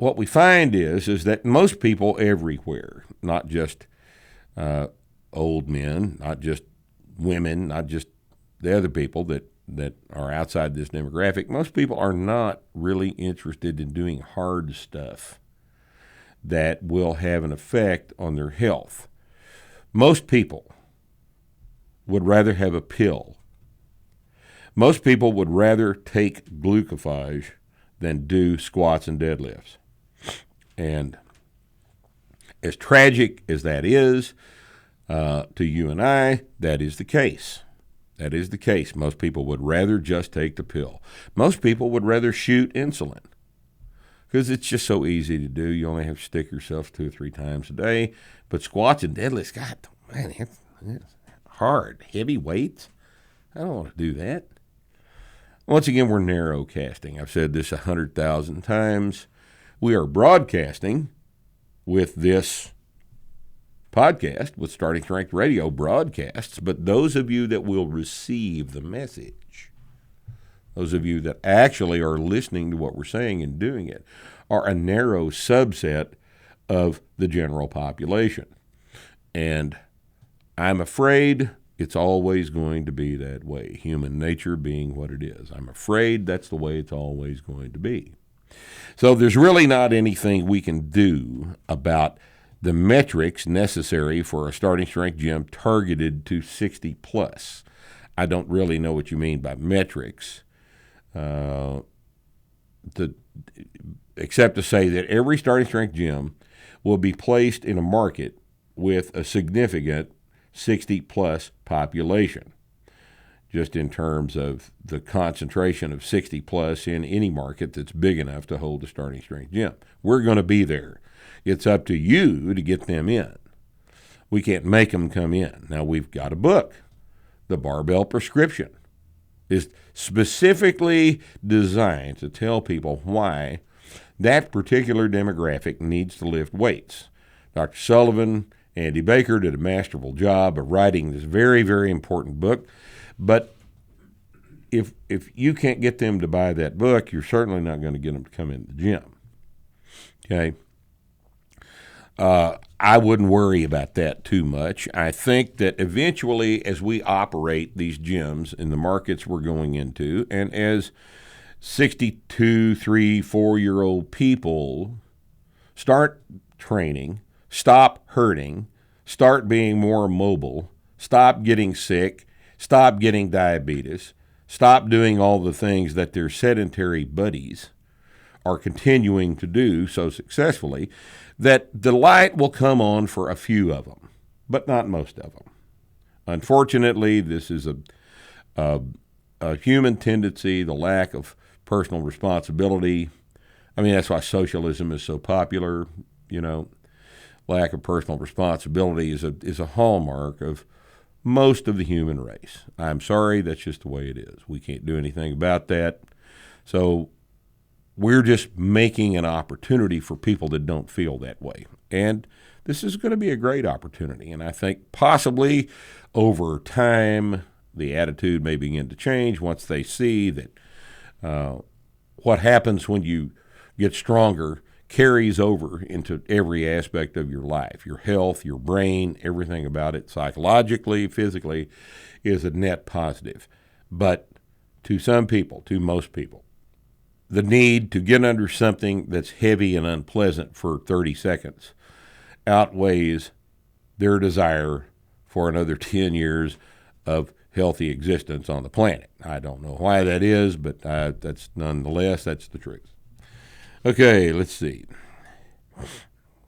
what we find is that most people everywhere, not just old men, not just women, not just the other people that are outside this demographic, most people are not really interested in doing hard stuff that will have an effect on their health. Most people would rather have a pill. Most people would rather take glucophage than do squats and deadlifts. And as tragic as that is to you and I, that is the case. That is the case. Most people would rather just take the pill. Most people would rather shoot insulin because it's just so easy to do. You only have to stick yourself 2 or 3 times a day. But squats and deadlifts, God, man, it's hard. Heavy weights. I don't want to do that. Once again, we're narrowcasting. I've said this 100,000 times. We are broadcasting with this podcast, with Starting Strength Radio broadcasts, but those of you that will receive the message, those of you that actually are listening to what we're saying and doing it, are a narrow subset of the general population. And I'm afraid it's always going to be that way, human nature being what it is. I'm afraid that's the way it's always going to be. So there's really not anything we can do about the metrics necessary for a starting strength gym targeted to 60 plus. I don't really know what you mean by metrics, except to say that every starting strength gym will be placed in a market with a significant 60 plus population, just in terms of the concentration of 60 plus in any market that's big enough to hold a starting strength gym. We're going to be there. It's up to you to get them in. We can't make them come in. Now, we've got a book. The Barbell Prescription is specifically designed to tell people why that particular demographic needs to lift weights. Dr. Sullivan, Andy Baker did a masterful job of writing this very, very important book. But if you can't get them to buy that book, you're certainly not going to get them to come in the gym. Okay? I wouldn't worry about that too much. I think that eventually, as we operate these gyms in the markets we're going into, and as 62, 3, 4-year-old people start training, stop hurting, start being more mobile, stop getting sick, stop getting diabetes, stop doing all the things that their sedentary buddies are continuing to do so successfully, that the light will come on for a few of them, but not most of them. Unfortunately, this is a human tendency, the lack of personal responsibility. I mean, that's why socialism is so popular, you know. Lack of personal responsibility is a hallmark of most of the human race. I'm sorry, that's just the way it is. We can't do anything about that. So we're just making an opportunity for people that don't feel that way. And this is going to be a great opportunity. And I think possibly over time, the attitude may begin to change once they see that what happens when you get stronger carries over into every aspect of your life. Your health, your brain, everything about it, psychologically, physically, is a net positive. But to some people, to most people, the need to get under something that's heavy and unpleasant for 30 seconds outweighs their desire for another 10 years of healthy existence on the planet. I don't know why that is, but that's nonetheless, that's the truth. Okay, let's see.